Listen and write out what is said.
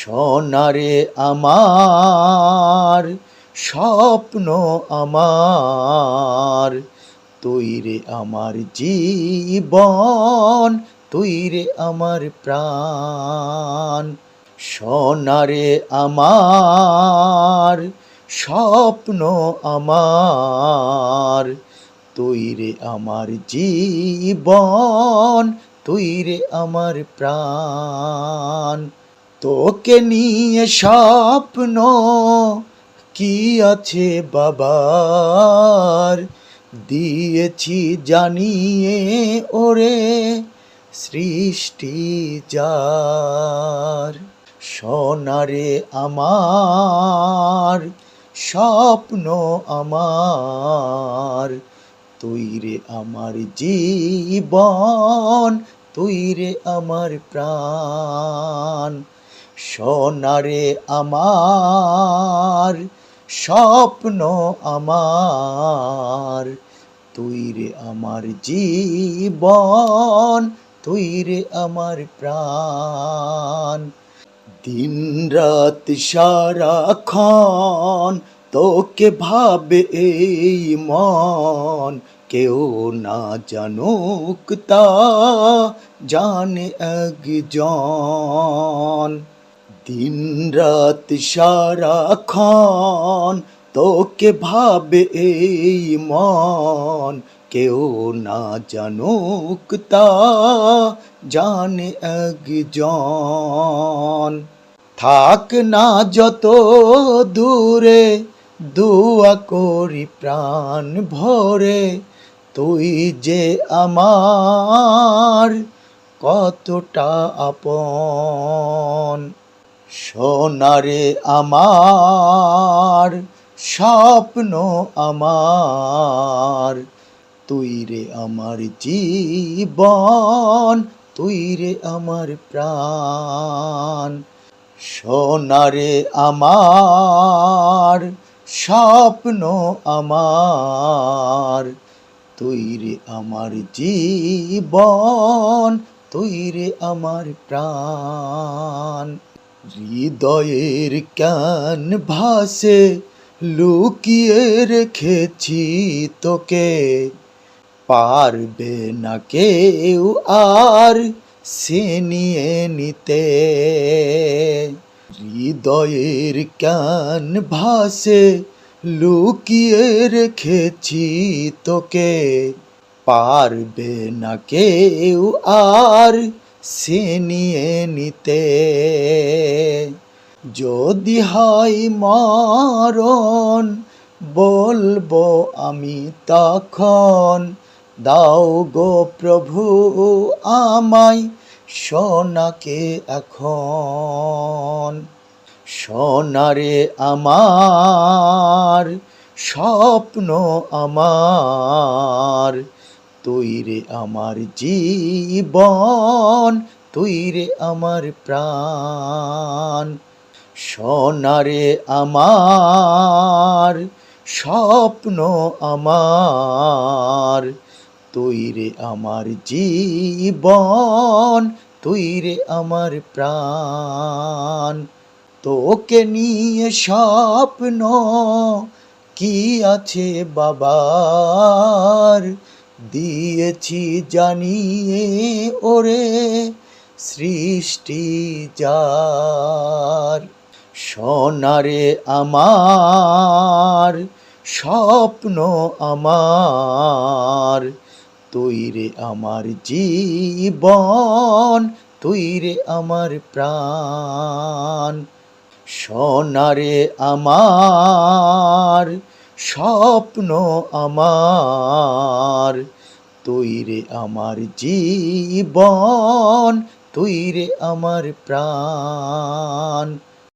সোনারে আমার স্বপ্ন আমার, তুই রে আমার জীবন, তুই রে আমার প্রাণ। সোনারে আমার স্বপ্ন আমার, তুই রে আমার জীবন, তুই রে আমার প্রাণ। তোকে নিয়ে স্বপ্ন কি আছে বাবার, দিয়েছি জানিয়ে ওরে সৃষ্টি যার। সোনারে আমার স্বপ্ন আমার, তুই রে আমার জীবন, তুই রে আমার প্রাণ। সোনারে আমার স্বপ্ন আমার, তুই রে আমার জীবন, তুই রে আমার প্রাণ। দিন রাত সারাক্ষণ তোকে ভাবে এই মন, কেউ না জানুক তা জানে একজন। দিন রাত সারাক্ষণ তোকে ভাবে এই মন, কেউ না জানুক তা জানে একজন। থাক না যত দূরে দুয়া করি প্রাণ ভরে, তুই যে আমার কতটা আপন। সোনারে আমার স্বপ্ন আমার, তুই রে আমার জীবন, তুই রে আমার প্রাণ। সোনারে আমার স্বপ্ন আমার, তুই রে আমার জীবন, তুই রে আমার প্রাণ। হৃদয়ের ক্যানভাসে লুকিয়ে রেখেছি তোকে, পারবে না কেউ আর সে নিয়ে নিতে। হৃদয়ের ক্যানভাসে লুকিয়ে রেখেছি তোকে, পারবে না কেউ আর সে নিয়ে নিতে। যদি হয় মরণ বলবো আমি তখন, দাও গো প্রভু আমায় সোনাকে এখন। সোনারে আমার স্বপ্ন আমার, তুই রে আমার জীবন, তুই রে আমার প্রাণ। সোনারে আমার স্বপ্ন আমার, তুই রে আমার জীবন, তুই রে আমার প্রাণ। তোকে নিয়ে স্বপ্ন কি আছে বাবার, দিয়েছি জানিয়ে ওরে সৃষ্টি যার। সোনারে আমার স্বপ্ন আমার, তুই রে আমার জীবন, তুই রে আমার প্রাণ। সোনারে আমার স্বপ্ন আমার, তুই রে আমার জীবন, তুই রে আমার প্রাণ।